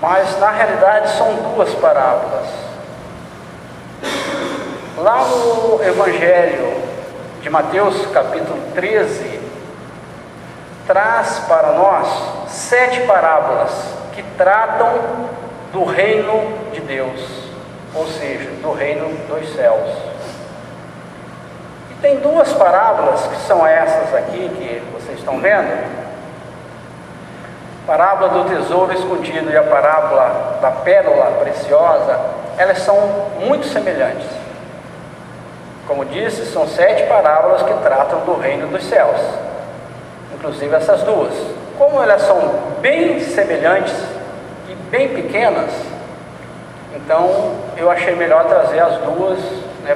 mas na realidade são duas parábolas. Lá no Evangelho de Mateus, capítulo 13, traz para nós 7 parábolas que tratam do reino de Deus, ou seja, do reino dos céus. E tem 2 parábolas que são essas aqui que vocês estão vendo. A parábola do tesouro escondido e a parábola da pérola preciosa, elas são muito semelhantes. Como disse, são 7 parábolas que tratam do reino dos céus, inclusive essas 2. Como elas são bem semelhantes e bem pequenas, então eu achei melhor trazer as 2,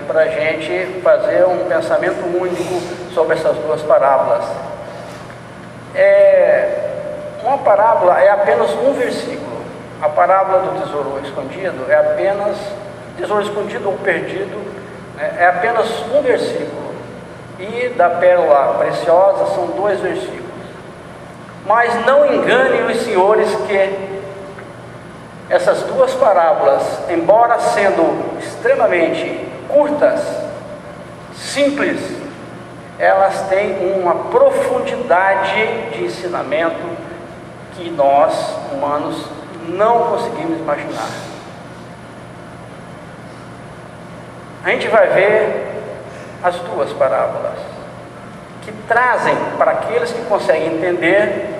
para a gente fazer um pensamento único sobre essas 2 parábolas. Uma parábola é apenas um versículo. A parábola do tesouro escondido é apenas, tesouro escondido ou perdido, é apenas um versículo. E da pérola preciosa são 2 versículos. Mas não enganem os senhores que essas 2 parábolas, embora sendo extremamente curtas, simples, elas têm uma profundidade de ensinamento que nós, humanos, não conseguimos imaginar. A gente vai ver as 2 parábolas, que trazem para aqueles que conseguem entender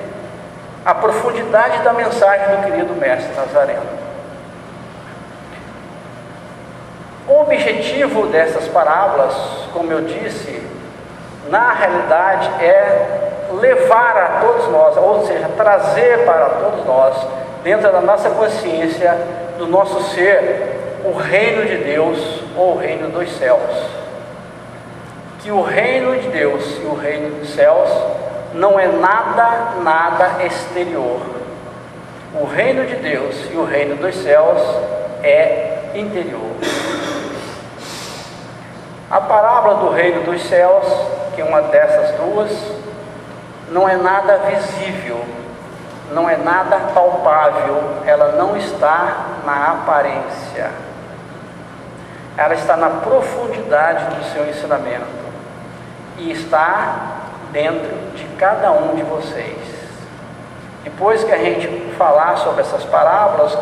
a profundidade da mensagem do querido Mestre Nazareno. O objetivo dessas parábolas, como eu disse, na realidade é levar a todos nós, ou seja, trazer para todos nós, dentro da nossa consciência, do nosso ser, o reino de Deus ou o reino dos céus. Que o reino de Deus e o reino dos céus não é nada exterior. O reino de Deus e o reino dos céus é interior. A parábola do reino dos céus, que é uma dessas 2, não é nada visível, não é nada palpável, ela não está na aparência, ela está na profundidade do seu ensinamento e está dentro de cada um de vocês. Depois que a gente falar sobre essas parábolas,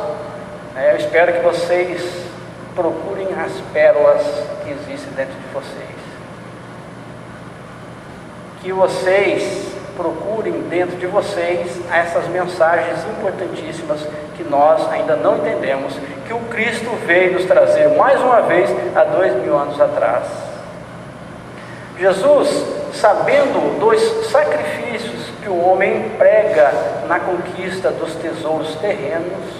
eu espero que vocês procurem as pérolas que existem dentro de vocês, que vocês procurem dentro de vocês essas mensagens importantíssimas que nós ainda não entendemos, que o Cristo veio nos trazer mais uma vez há 2000 anos atrás. Jesus, sabendo dos sacrifícios que o homem prega na conquista dos tesouros terrenos,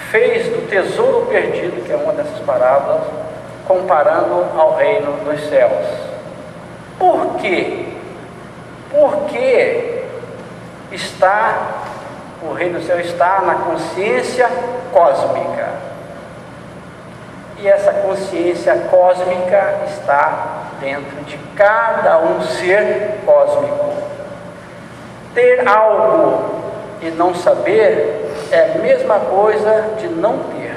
fez do tesouro perdido, que é uma dessas parábolas, comparando ao reino dos céus. Por quê? Porque o reino do céu está na consciência cósmica. E essa consciência cósmica está dentro de cada um ser cósmico. Ter algo e não saber é a mesma coisa de não ter.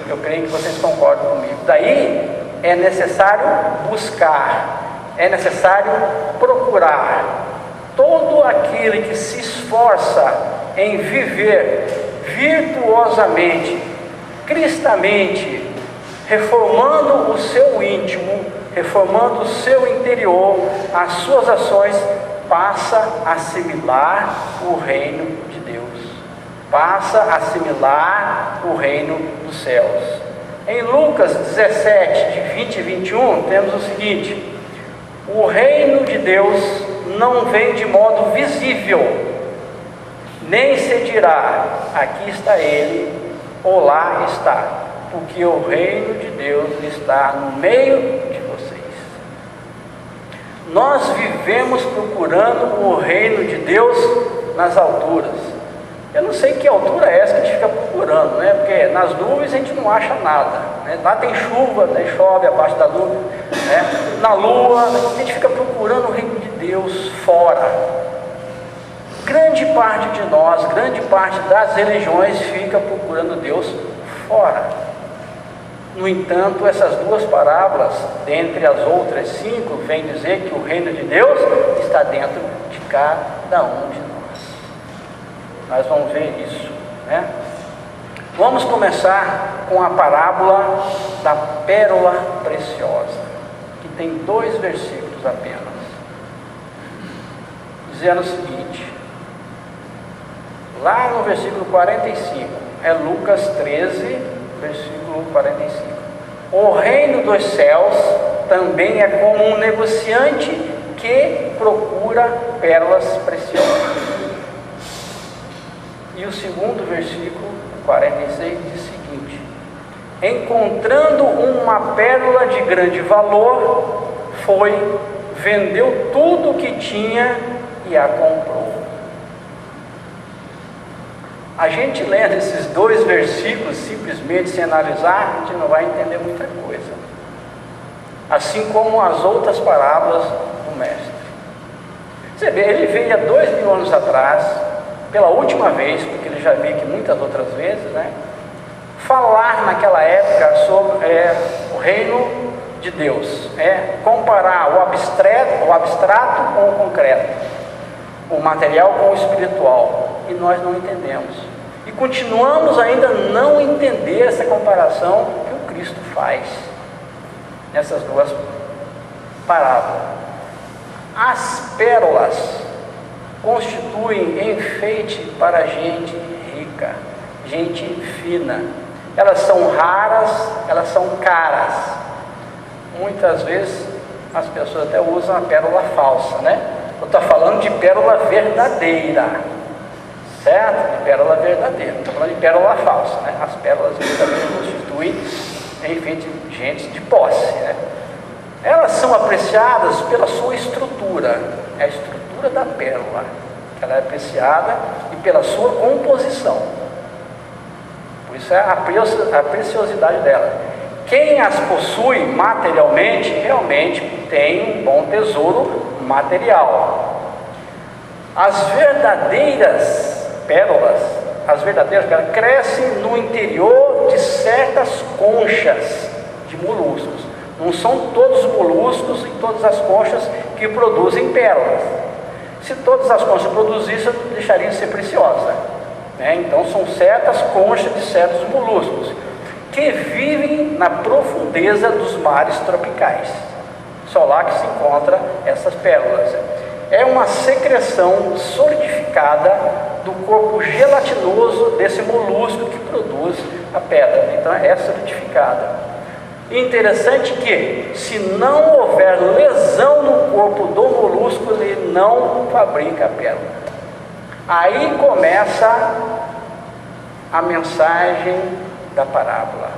Eu creio que vocês concordam comigo. Daí é necessário buscar, é necessário procurar. Todo aquele que se esforça em viver virtuosamente, cristamente, reformando o seu íntimo, reformando o seu interior, as suas ações, passa a assimilar o reino de Deus, passa a assimilar o reino dos céus. Em Lucas 17, de 20 e 21, temos o seguinte: o reino de Deus não vem de modo visível, nem se dirá, aqui está ele, ou lá está, porque o reino de Deus está no meio de vocês. Nós vivemos procurando o reino de Deus nas alturas. Eu não sei que altura é essa que a gente fica procurando, porque nas nuvens a gente não acha nada, Lá tem chuva, chove abaixo da nuvem, Na lua a gente fica procurando o reino de Deus fora. grande parte de nós, grande parte das religiões fica procurando Deus fora. No entanto, essas duas parábolas, dentre as outras 5, vem dizer que o reino de Deus está dentro de cada um de nós. Nós vamos ver isso, né? Vamos começar com a parábola da pérola preciosa, que tem 2 versículos apenas, dizendo o seguinte, lá no versículo 45, é Lucas 13, versículo 45. O reino dos céus também é como um negociante que procura pérolas preciosas. E o segundo versículo, 46, diz o seguinte: encontrando uma pérola de grande valor, foi, vendeu tudo o que tinha e a comprou. A gente lendo esses 2 versículos simplesmente sem analisar, a gente não vai entender muita coisa, assim como as outras parábolas do mestre. Você vê, ele veio há 2000 anos atrás, pela última vez, porque ele já veio aqui muitas outras vezes, né? Falar naquela época sobre o reino de Deus, comparar o abstrato com o concreto, o material com o espiritual, e nós não entendemos, e continuamos ainda não entender essa comparação que o Cristo faz nessas 2 parábolas. As pérolas constituem enfeite para gente rica, gente fina. Elas são raras, elas são caras. Muitas vezes as pessoas até usam a pérola falsa, né? Eu estou falando de pérola verdadeira, certo? De pérola verdadeira, não estou falando de pérola falsa, né? As pérolas também constituem enfeite de gente de posse, né? Elas são apreciadas pela sua estrutura, é a estrutura da pérola, ela é apreciada, e pela sua composição, por isso é a preciosidade dela. Quem as possui materialmente, realmente tem um bom tesouro material. As verdadeiras pérolas crescem no interior de certas conchas de moluscos. Não são todos os moluscos e todas as conchas que produzem pérolas. Se todas as conchas produzissem, deixariam de ser preciosas, né? Então são certas conchas de certos moluscos que vivem na profundeza dos mares tropicais. Só lá que se encontra essas pérolas. É uma secreção solidificada do corpo gelatinoso desse molusco que produz a pedra. Então é solidificada. Interessante que, se não houver lesão no corpo do molusco, ele não fabrica a pérola. Aí começa a mensagem da parábola.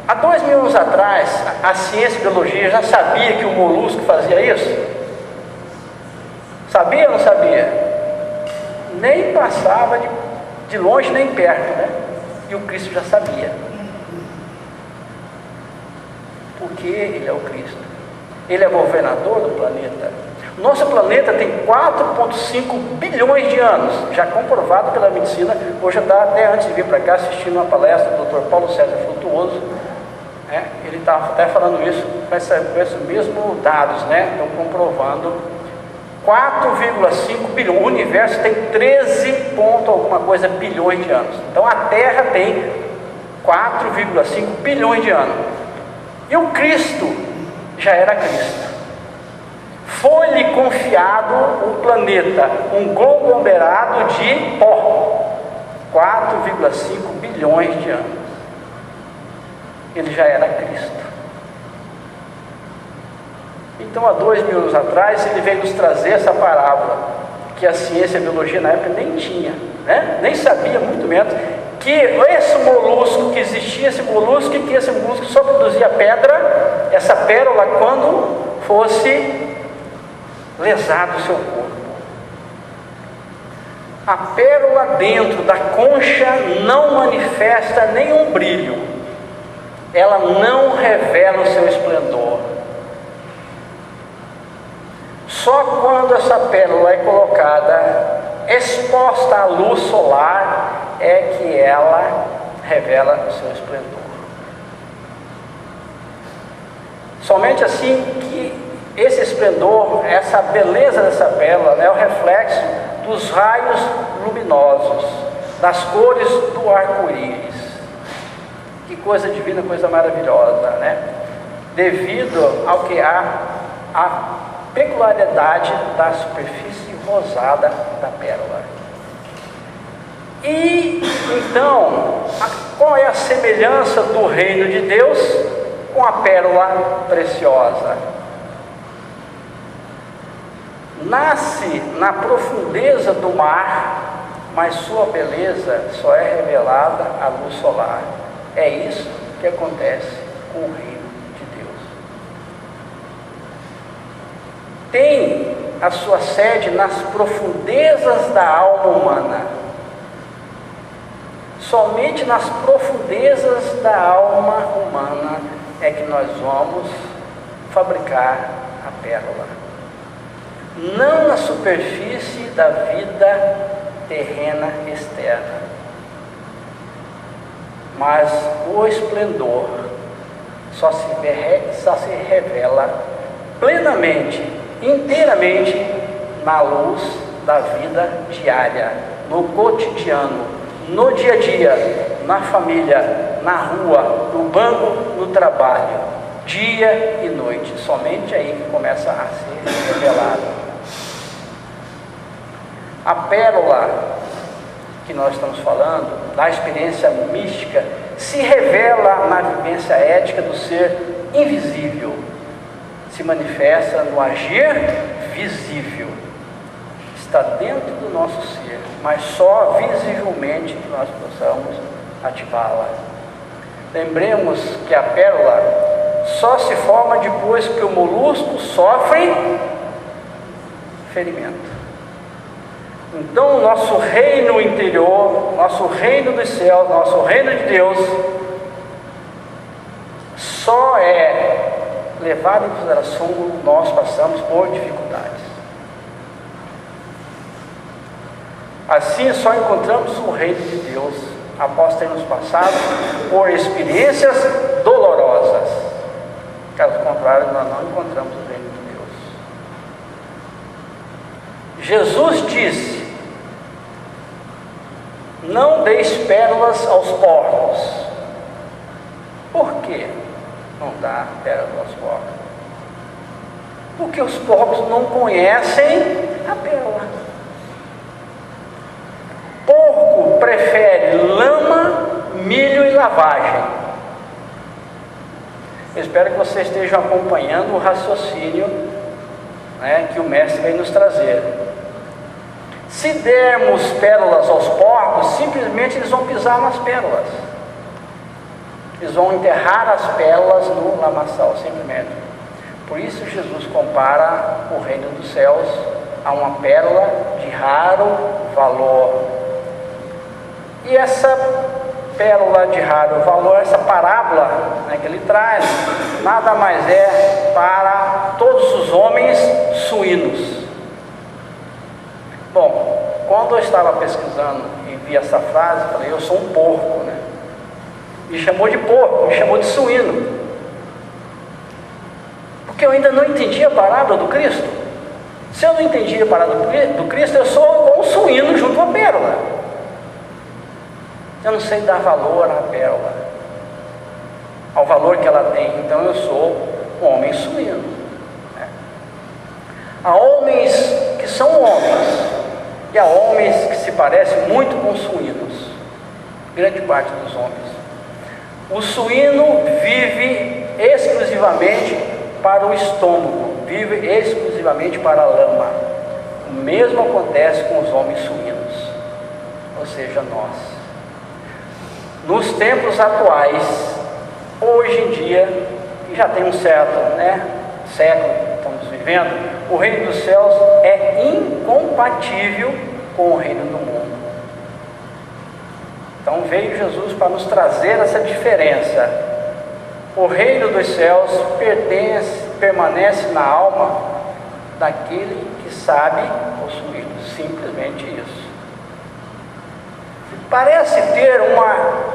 Há 2000 anos atrás, a ciência e a biologia já sabia que o molusco fazia isso? Sabia ou não sabia? Nem passava de longe nem perto, né? E o Cristo já sabia, porque Ele é o Cristo, Ele é governador do planeta. Nosso planeta tem 4,5 bilhões de anos, já comprovado pela medicina. Hoje eu estava até antes de vir para cá assistindo uma palestra do Dr. Paulo César Frutuoso, né? Ele estava até falando isso com esses mesmos dados, né? Estão comprovando 4,5 bilhões, o universo tem 13 ponto alguma coisa bilhões de anos. Então a Terra tem 4,5 bilhões de anos. E o Cristo já era Cristo. Foi-lhe confiado o planeta, um conglomerado de pó, 4,5 bilhões de anos. Ele já era Cristo. Então, há 2000 anos atrás, ele veio nos trazer essa parábola, que a ciência e a biologia na época nem tinha, né? Nem sabia, muito menos, que esse molusco, que existia esse molusco, e que esse molusco só produzia pedra, essa pérola, quando fosse lesado o seu corpo. A pérola dentro da concha não manifesta nenhum brilho, ela não revela o seu esplendor. Só quando essa pérola é colocada, exposta à luz solar, é que ela revela o seu esplendor. Somente assim que esse esplendor, essa beleza dessa pérola, é o reflexo dos raios luminosos, das cores do arco-íris. Que coisa divina, coisa maravilhosa, né? Devido ao que há a peculiaridade da superfície rosada da pérola. E então, qual é a semelhança do reino de Deus com a pérola preciosa? Nasce na profundeza do mar, mas sua beleza só é revelada à luz solar. É isso que acontece com o reino de Deus. Tem a sua sede nas profundezas da alma humana. Somente nas profundezas da alma humana é que nós vamos fabricar a pérola. Não na superfície da vida terrena externa, mas o esplendor só se revela plenamente, inteiramente na luz da vida diária, no cotidiano, no dia a dia, na família, na rua, no banco, no trabalho, dia e noite. Somente aí que começa a ser revelado. A pérola que nós estamos falando, da experiência mística, se revela na vivência ética do ser invisível, se manifesta no agir visível, está dentro do nosso ser, mas só visivelmente que nós possamos ativá-la. Lembremos que a pérola só se forma depois que o molusco sofre ferimento. Então, o nosso reino interior, nosso reino dos céus, nosso reino de Deus, só é levado em consideração quando nós passamos por dificuldades. Assim, só encontramos o reino de Deus após termos passado por experiências dolorosas. Caso contrário, nós não encontramos o reino de Deus. Jesus disse: não deis pérolas aos porcos. Por que não dá pérolas aos porcos? Porque os porcos não conhecem a pérola. Porco prefere lama, milho e lavagem. Eu espero que vocês estejam acompanhando o raciocínio, né, que o mestre vem nos trazer. Se dermos pérolas aos porcos, simplesmente eles vão pisar nas pérolas. Eles vão enterrar as pérolas no lamaçal, simplesmente. Por isso Jesus compara o reino dos céus a uma pérola de raro valor. E essa pérola de raro valor, essa parábola, né, que ele traz, nada mais é para todos os homens suínos. Bom, quando eu estava pesquisando e vi essa frase, eu falei: eu sou um porco, né? Me chamou de porco, me chamou de suíno, porque eu ainda não entendi a parábola do Cristo. Se eu não entendi a parábola do Cristo, eu sou um suíno junto à pérola. Eu não sei dar valor à pérola, ao valor que ela tem. Então eu sou um homem suíno, né? Há homens que são homens, e há homens que se parecem muito com suínos. Grande parte dos homens. O suíno vive exclusivamente para o estômago, vive exclusivamente para a lama. O mesmo acontece com os homens suínos, ou seja, nós. Nos tempos atuais, hoje em dia, que já tem um certo, século que estamos vivendo, o reino dos céus é incompatível com o reino do mundo. Então veio Jesus para nos trazer essa diferença. O reino dos céus permanece na alma daquele que sabe possuí-lo. Simplesmente isso. Parece ter uma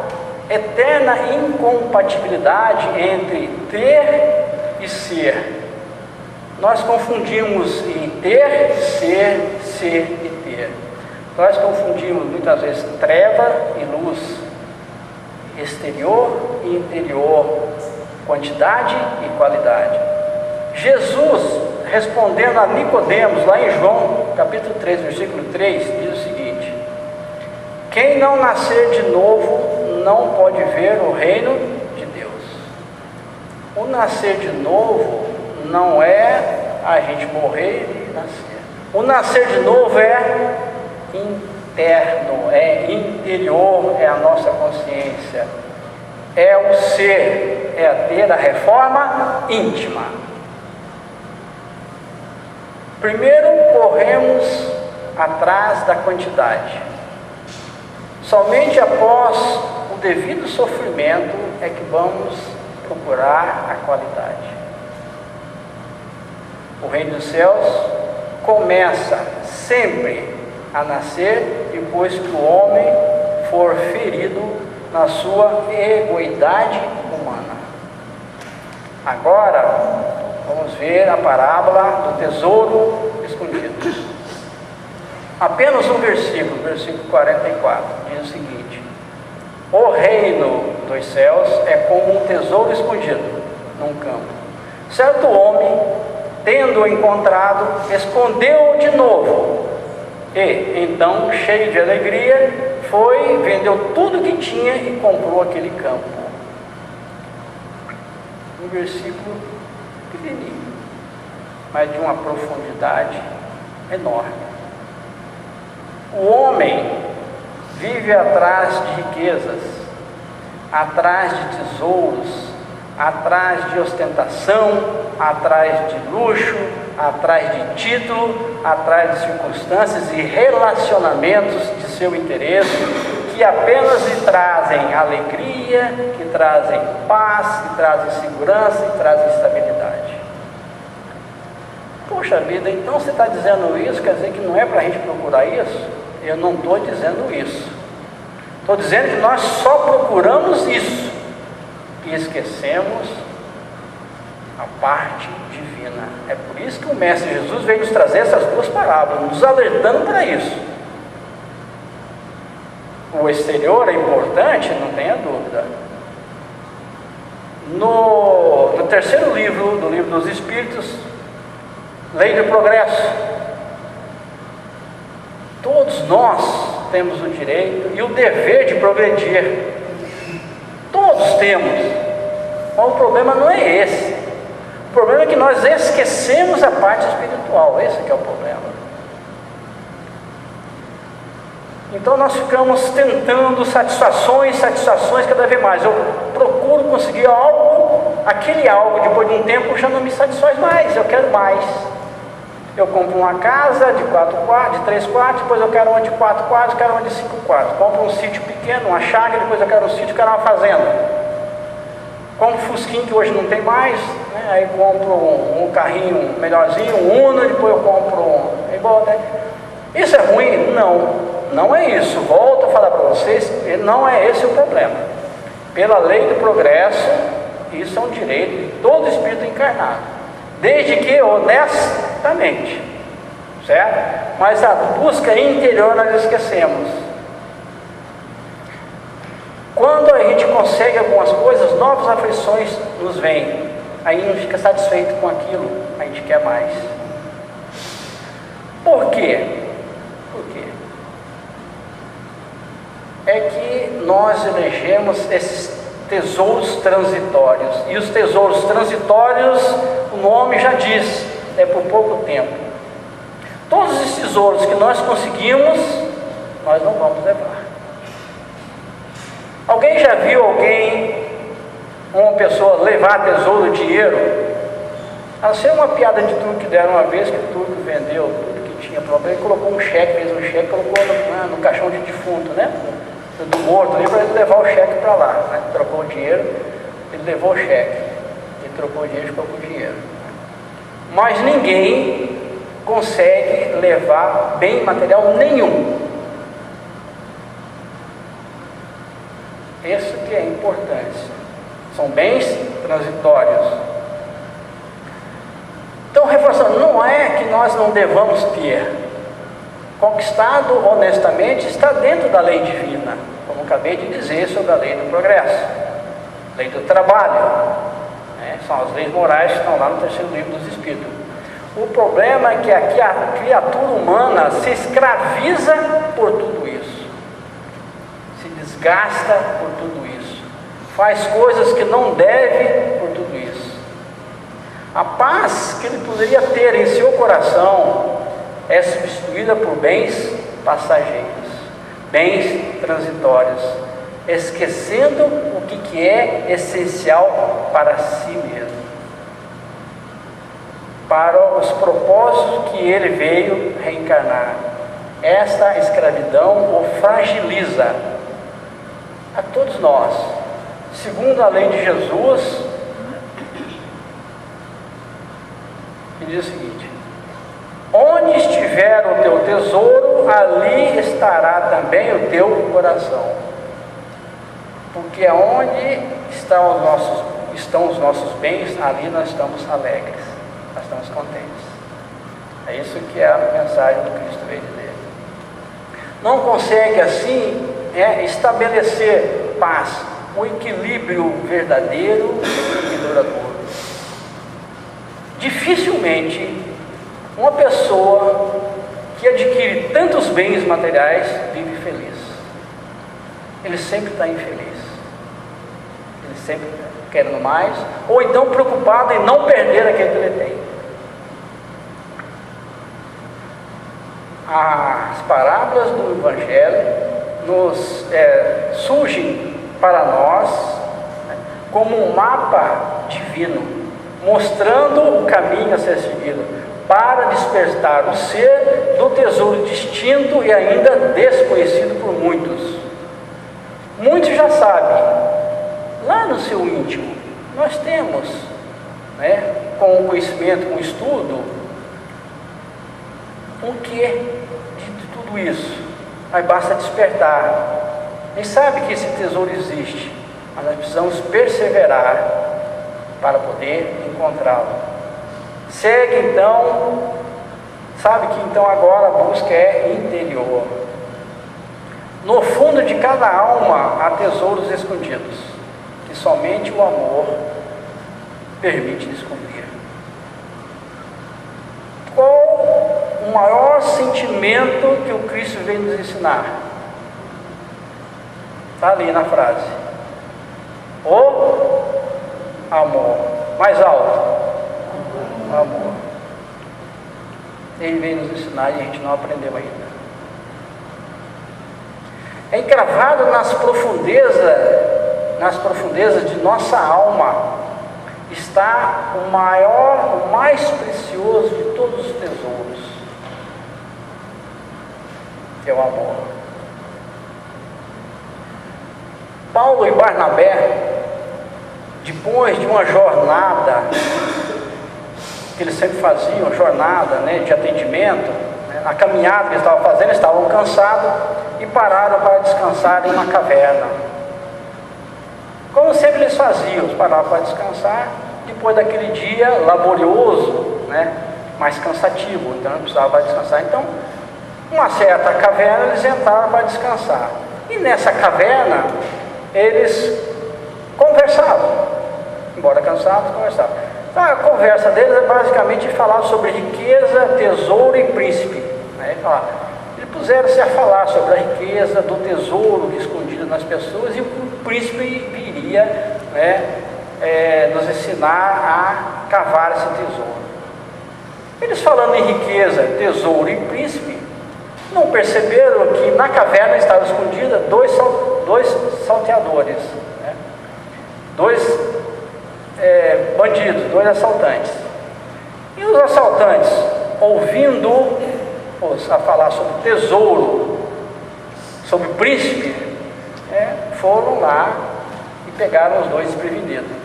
eterna incompatibilidade entre ter e ser. Nós confundimos em ter, ser e ter. Nós confundimos muitas vezes treva e luz, exterior e interior, quantidade e qualidade. Jesus, respondendo a Nicodemos, lá em João, capítulo 3, versículo 3, diz o seguinte: quem não nascer de novo não pode ver o reino de Deus. O nascer de novo não é a gente morrer e nascer. O nascer de novo é interno, é interior, é a nossa consciência, é o ser, é ter a reforma íntima. Primeiro corremos atrás da quantidade. Somente após o devido sofrimento é que vamos procurar a qualidade. O reino dos céus começa sempre a nascer depois que o homem for ferido na sua egoidade humana. Agora, vamos ver a parábola do tesouro escondido. Apenas um versículo, versículo 44, diz o seguinte: o reino dos céus é como um tesouro escondido num campo. Certo homem, tendo-o encontrado, escondeu-o de novo. E então, cheio de alegria, foi, vendeu tudo que tinha e comprou aquele campo. Um versículo pequenininho, mas de uma profundidade enorme. O homem vive atrás de riquezas, atrás de tesouros, atrás de ostentação, atrás de luxo, atrás de título, atrás de circunstâncias e relacionamentos de seu interesse, que apenas lhe trazem alegria, que trazem paz, que trazem segurança e trazem estabilidade. Poxa vida, então você está dizendo isso, quer dizer que não é para a gente procurar isso? Eu não estou dizendo isso. Estou dizendo que nós só procuramos isso e esquecemos a parte divina. É por isso que o Mestre Jesus veio nos trazer essas duas parábolas, nos alertando para isso. O exterior é importante, não tenha dúvida. No terceiro livro, do Livro dos Espíritos, Lei do Progresso, todos nós temos o direito e o dever de progredir. Todos temos. Mas o problema não é esse. O problema é que nós esquecemos a parte espiritual. Esse que é o problema. Então nós ficamos tentando satisfações cada vez mais. Eu procuro conseguir algo, aquele algo, depois de um tempo já não me satisfaz mais, eu quero mais. Eu compro uma casa de 4 quartos, de 3 quartos, depois eu quero uma de 4 quartos, quero uma de 5 quartos. Compro um sítio pequeno, uma chácara, depois eu quero um sítio, quero uma fazenda. Compro um Fusquinha que hoje não tem mais, né? Aí compro um carrinho melhorzinho, um Uno, depois eu compro um... igual, né? Isso é ruim? Não, não é isso. Volto a falar para vocês, não é esse o problema. Pela lei do progresso, isso é um direito de todo espírito encarnado. Desde que honestamente, certo? Mas a busca interior nós esquecemos. Quando a gente consegue algumas coisas, novas aflições nos vêm. Aí não fica satisfeito com aquilo, a gente quer mais. Por quê? Por quê? É que nós elegemos esses tesouros transitórios. E os tesouros transitórios, o nome já diz, é por pouco tempo. Todos os tesouros que nós conseguimos, nós não vamos levar. Alguém já viu uma pessoa levar tesouro, dinheiro? A ser uma piada de turco que deram uma vez, que o turco vendeu tudo que tinha problema, ele colocou um cheque, fez um cheque, colocou no caixão de defunto, né? Do morto ali, para ele levar o cheque para lá, né? Trocou o dinheiro, ele levou o cheque, ele trocou o dinheiro e ficou com o dinheiro. Mas ninguém consegue levar bem material nenhum. Isso que é importante. São bens transitórios. Então, reforçando, não é que nós não devamos ter. Conquistado honestamente está dentro da lei divina, como acabei de dizer sobre a lei do progresso, lei do trabalho, né? São as leis morais que estão lá no terceiro livro dos Espíritos. O problema é que aqui a criatura humana se escraviza por tudo isso, se desgasta por tudo isso, faz coisas que não deve por tudo isso. A paz que ele poderia ter em seu coração é substituída por bens passageiros, bens transitórios, esquecendo o que é essencial para si mesmo, para os propósitos que ele veio reencarnar. Esta escravidão o fragiliza a todos nós. Segundo a lei de Jesus, ele diz o seguinte: onde estiver o teu tesouro, ali estará também o teu coração. Porque aonde estão os nossos bens, ali nós estamos alegres, nós estamos contentes. É isso que é a mensagem do Cristo veio dizer. Não consegue assim estabelecer paz, um equilíbrio verdadeiro e duradouro. Dificilmente uma pessoa que adquire tantos bens materiais vive feliz. Ele sempre está infeliz. Ele sempre querendo mais, ou então preocupado em não perder aquele que ele tem. As parábolas do Evangelho surgem para nós, né, como um mapa divino, mostrando o caminho a ser seguido, para despertar o ser do tesouro distinto e ainda desconhecido por muitos. Muitos já sabem, lá no seu íntimo, nós temos, né, com o conhecimento, com o estudo, o que de tudo isso, mas basta despertar. A gente sabe que esse tesouro existe, mas nós precisamos perseverar para poder encontrá-lo. Segue então, sabe que então agora a busca é interior. No fundo de cada alma há tesouros escondidos, que somente o amor permite descobrir. Qual o maior sentimento que o Cristo veio nos ensinar? Está ali na frase: o amor. Mais alto: o amor. Ele veio nos ensinar e a gente não aprendeu ainda. É encravado nas profundezas de nossa alma está o maior, o mais precioso de todos os tesouros, que é o amor. Paulo e Barnabé, depois de uma jornada que eles sempre faziam, jornada, né, de atendimento, né, na caminhada que eles estavam fazendo, estavam cansados e pararam para descansar em uma caverna. Como sempre eles faziam, eles paravam para descansar, depois daquele dia laborioso, né, mais cansativo, então eles precisavam para descansar. Então, uma certa caverna eles entraram para descansar, e nessa caverna eles conversavam, embora cansados, conversavam. Então, a conversa deles é basicamente falar sobre riqueza, tesouro e príncipe, né? Eles puseram-se a falar sobre a riqueza do tesouro escondido nas pessoas, e o príncipe viria, né, nos ensinar a cavar esse tesouro. Eles, falando em riqueza, tesouro e príncipe, não perceberam que na caverna estavam escondidas dois salteadores, né? Dois bandidos, dois assaltantes. E os assaltantes, ouvindo-os a falar sobre tesouro, sobre príncipe, foram lá e pegaram os dois desprevenidos.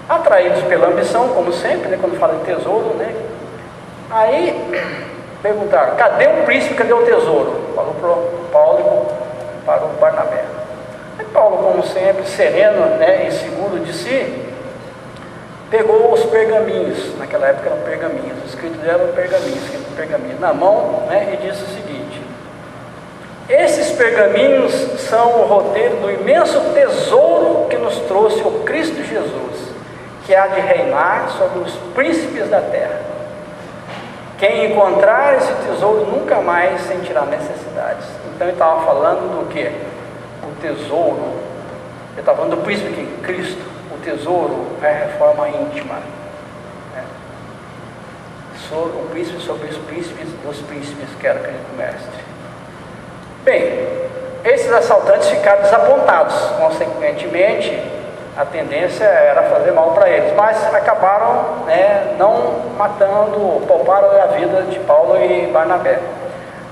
Atraídos pela ambição, como sempre, né, quando fala de tesouro, né, Aí perguntaram: cadê o príncipe, cadê o tesouro? Falou para Paulo e para o Barnabé. Aí Paulo, como sempre, sereno, né, e seguro de si, pegou os pergaminhos. Naquela época eram pergaminhos, o escrito dela era pergaminho na mão, né, e disse o seguinte: esses pergaminhos são o roteiro do imenso tesouro que nos trouxe o Cristo Jesus, que há de reinar sobre os príncipes da terra. Quem encontrar esse tesouro nunca mais sentirá necessidades. Então ele estava falando do que? O tesouro. Ele estava falando do príncipe que Cristo. O tesouro é a reforma íntima. O príncipe sobre os príncipes dos príncipes, que era aquele mestre. Bem, esses assaltantes ficaram desapontados. Consequentemente, a tendência era fazer mal para eles, mas acabaram, né, não matando, pouparam a vida de Paulo e Barnabé.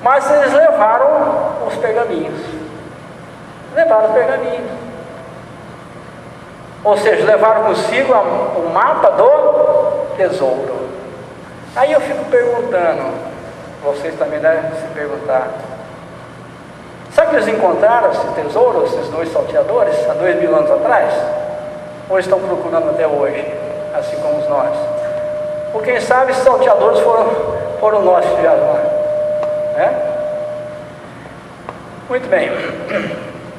Mas eles levaram os pergaminhos. Ou seja, levaram consigo o mapa do tesouro. Aí eu fico perguntando, vocês também devem se perguntar: sabe que eles encontraram esse tesouro, esses dois salteadores, há 2000 anos atrás? Ou estão procurando até hoje, assim como nós? Por quem sabe, esses salteadores foram nós que vieram lá, né? Muito bem.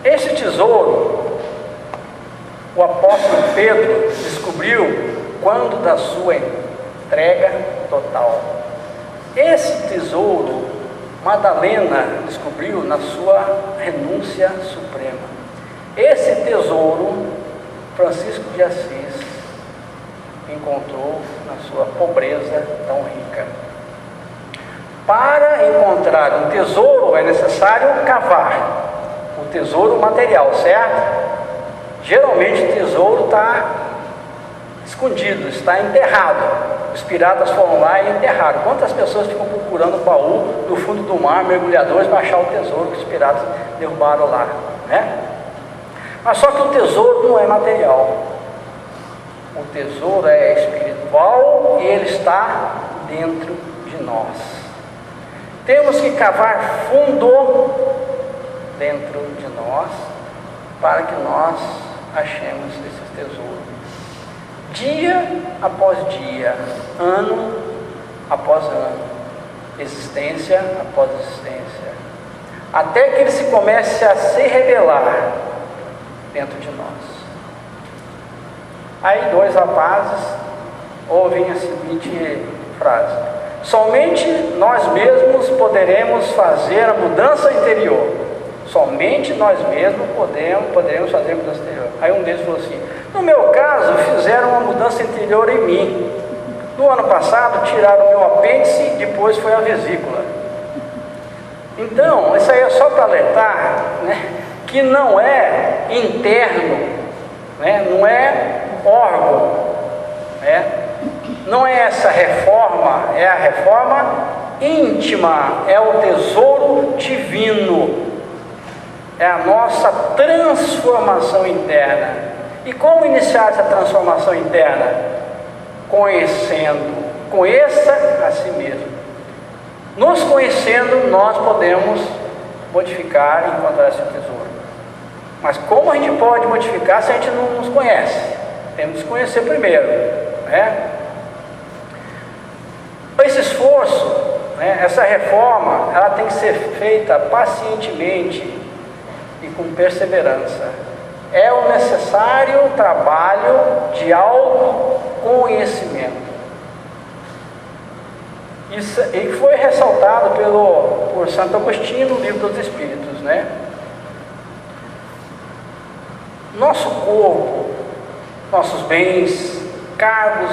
Esse tesouro, o apóstolo Pedro descobriu quando da sua entrega total. Esse tesouro, Madalena descobriu na sua renúncia suprema. Esse tesouro, Francisco de Assis encontrou na sua pobreza tão rica. Para encontrar um tesouro é necessário cavar. O tesouro material, certo? Geralmente o tesouro está escondido, está enterrado. Os piratas foram lá e enterraram. Quantas pessoas ficam procurando o baú no fundo do mar, mergulhadores, para achar o tesouro que os piratas derrubaram lá, né? Mas só que o tesouro não é material. O tesouro é espiritual e ele está dentro de nós. Temos que cavar fundo dentro de nós para que nós achemos esse tesouro. Dia após dia, ano após ano, existência após existência, até que ele se comece a se revelar dentro de nós. Aí dois rapazes ouvem a seguinte frase: somente nós mesmos poderemos fazer a mudança interior. Somente nós mesmos poderemos fazer a mudança interior. Aí um deles falou assim: no meu caso, fizeram uma mudança interior em mim. No ano passado, tiraram o meu apêndice e depois foi a vesícula. Então, isso aí é só para alertar, né, que não é interno, né, não é órgão, né, não é essa reforma, é a reforma íntima, é o tesouro divino, é a nossa transformação interna. E como iniciar essa transformação interna? Conhecendo. Conheça a si mesmo. Nos conhecendo, nós podemos modificar e encontrar esse tesouro. Mas como a gente pode modificar se a gente não nos conhece? Temos que nos conhecer primeiro, né? Esse esforço, né, essa reforma, ela tem que ser feita pacientemente e com perseverança. É o necessário trabalho de autoconhecimento. Isso e foi ressaltado por Santo Agostinho no Livro dos Espíritos, né? Nosso corpo, nossos bens, cargos,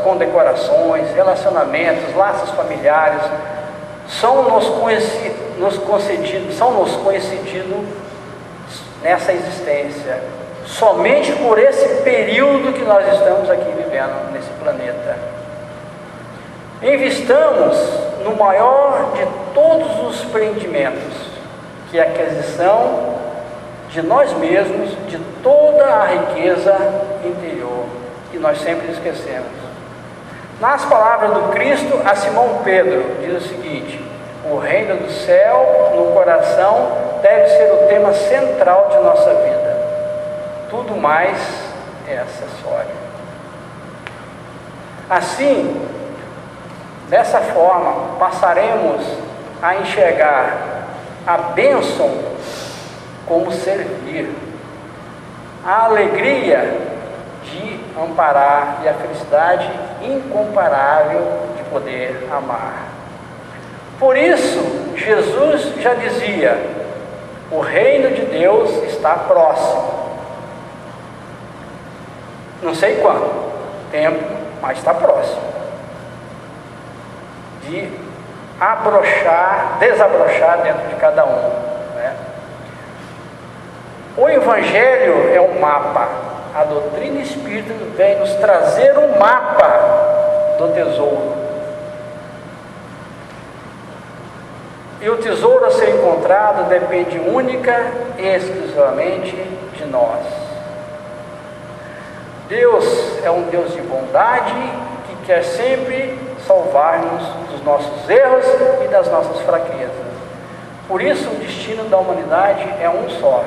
condecorações, relacionamentos, laços familiares, são nos concedidos nessa existência, somente por esse período que nós estamos aqui vivendo nesse planeta. Investamos no maior de todos os empreendimentos, que é a aquisição de nós mesmos, de toda a riqueza interior, que nós sempre esquecemos. Nas palavras do Cristo a Simão Pedro, diz o seguinte: o reino do céu no coração deve ser o tema central de nossa vida. Tudo mais é acessório. Assim, dessa forma, passaremos a enxergar a bênção como servir, a alegria de amparar e a felicidade incomparável de poder amar. Por isso, Jesus já dizia: o reino de Deus está próximo. Não sei quanto tempo, mas está próximo de desabrochar dentro de cada um, né? O Evangelho é um mapa. A doutrina espírita vem nos trazer um mapa do tesouro. E o tesouro a ser encontrado depende única e exclusivamente de nós. Deus é um Deus de bondade que quer sempre salvar-nos dos nossos erros e das nossas fraquezas. Por isso, o destino da humanidade é um só.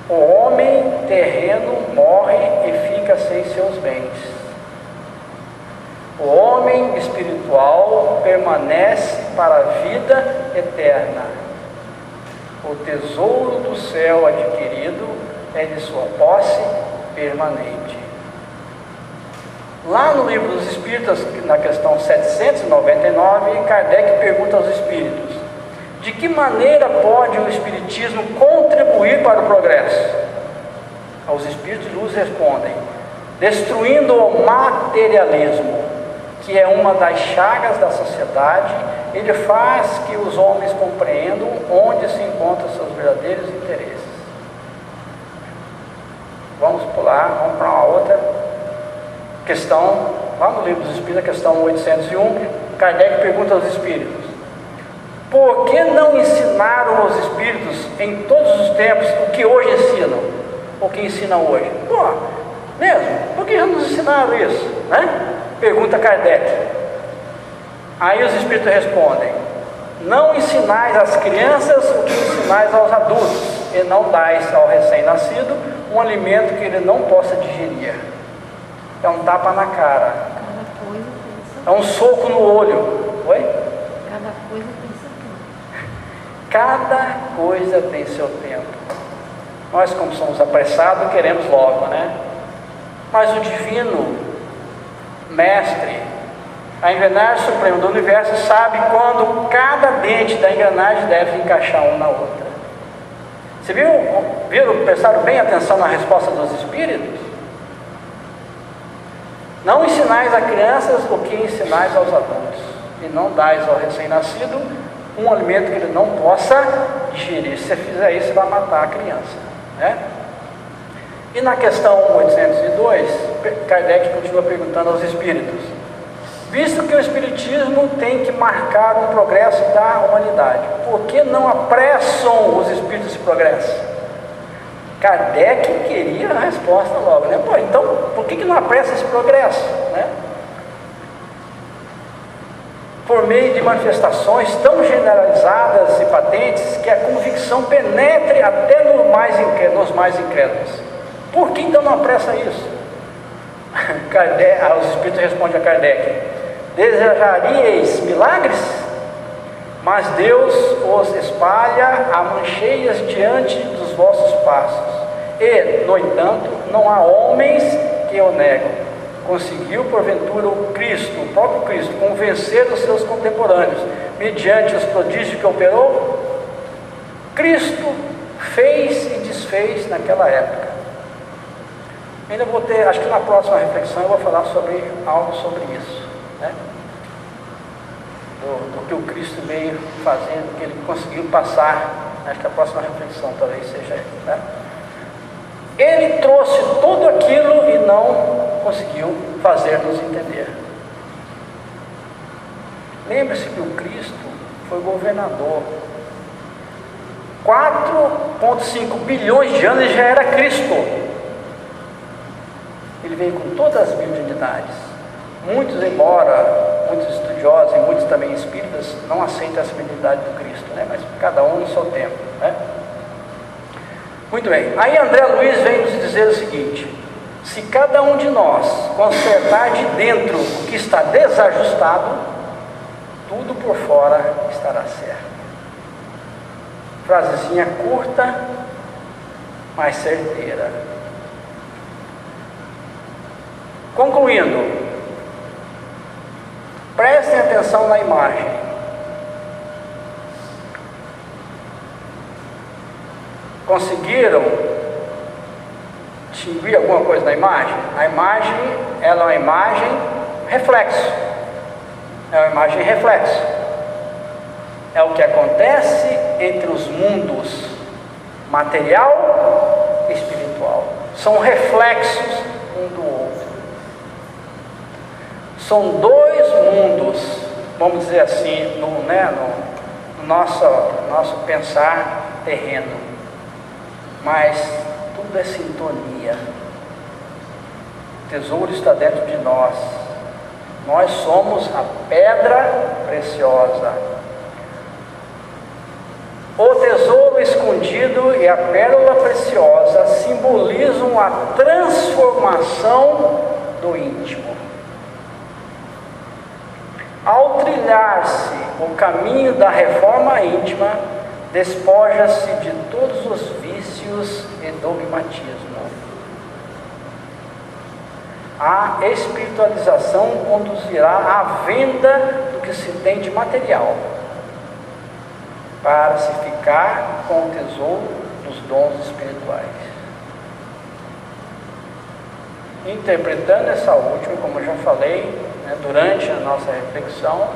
O homem terreno morre e fica sem seus bens. O homem espiritual permanece para a vida eterna. O tesouro do céu adquirido é de sua posse permanente. Lá no Livro dos Espíritos, na questão 799, Kardec pergunta aos espíritos: de que maneira pode o Espiritismo contribuir para o progresso? Os espíritos de luz respondem: destruindo o materialismo, que é uma das chagas da sociedade. Ele faz que os homens compreendam onde se encontram seus verdadeiros interesses. Vamos pular, vamos para uma outra questão. Lá no Livro dos Espíritos, a questão 801, Kardec pergunta aos espíritos: por que não ensinaram aos espíritos em todos os tempos o que hoje ensinam? O que ensinam hoje? Pô, mesmo? Por que não nos ensinaram isso? Né? Pergunta Kardec. Aí os espíritos respondem: não ensinais às crianças o que ensinais aos adultos, e não dais ao recém-nascido um alimento que ele não possa digerir. É um tapa na cara. É um soco no olho. Oi? Cada coisa tem seu tempo. Cada coisa tem seu tempo. Nós, como somos apressados, queremos logo, né? Mas o divino mestre, a engrenagem suprema do universo, sabe quando cada dente da engrenagem deve encaixar um na outra. Você viram, prestaram bem atenção na resposta dos espíritos? Não ensinais a crianças o que ensinais aos adultos, e não dais ao recém-nascido um alimento que ele não possa digerir. Se você fizer isso, você vai matar a criança, né? E na questão 802, Kardec continua perguntando aos espíritos: visto que o espiritismo tem que marcar um progresso da humanidade, por que não apressam os espíritos esse progresso? Kardec queria a resposta logo, né? Pô, então, por que não apressa esse progresso, né? Por meio de manifestações tão generalizadas e patentes que a convicção penetre até nos mais incrédulos. Por que então não apressa isso? Os espíritos respondem a Kardec: desejaríeis milagres? Mas Deus os espalha a mancheias diante dos vossos passos. E, no entanto, não há homens que o negam. Conseguiu, porventura, o Cristo, o próprio Cristo, convencer os seus contemporâneos, mediante os prodígios que operou? Cristo fez e desfez naquela época. Ainda vou ter, acho que na próxima reflexão eu vou falar sobre algo sobre isso, né? Do que o Cristo veio fazendo, do que ele conseguiu passar. Acho que a próxima reflexão talvez seja, né? Ele trouxe tudo aquilo e não conseguiu fazer-nos entender. Lembre-se que o Cristo foi governador. 4,5 bilhões de anos já era Cristo. Ele veio com todas as mediunidades. Muitos, embora muitos estudiosos e muitos também espíritas, não aceitam essa mediunidade do Cristo, né? Mas cada um no seu tempo, né? Muito bem, aí André Luiz vem nos dizer o seguinte: se cada um de nós consertar de dentro o que está desajustado, tudo por fora estará certo. Frasezinha curta, mas certeira. Concluindo, prestem atenção na imagem. Conseguiram distinguir alguma coisa na imagem? A imagem, ela é uma imagem reflexo. É uma imagem reflexo. É o que acontece entre os mundos material e espiritual. São reflexos um do outro. São dois mundos, vamos dizer assim, no nosso pensar terreno. Mas tudo é sintonia. O tesouro está dentro de nós. Nós somos a pedra preciosa. O tesouro escondido e a pérola preciosa simbolizam a transformação do íntimo. Ao trilhar-se o caminho da reforma íntima, despoja-se de todos os vícios e dogmatismo. A espiritualização conduzirá à venda do que se tem de material, para se ficar com o tesouro dos dons espirituais. Interpretando essa última, como eu já falei, durante a nossa reflexão,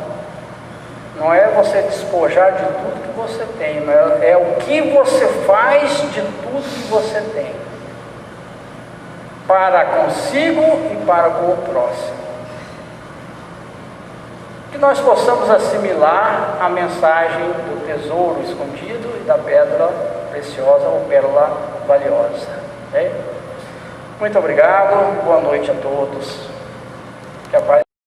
não é você despojar de tudo que você tem, mas é o que você faz de tudo que você tem, para consigo e para com o próximo. Que nós possamos assimilar a mensagem do tesouro escondido e da pedra preciosa ou pérola valiosa. Muito obrigado, boa noite a todos. Que a paz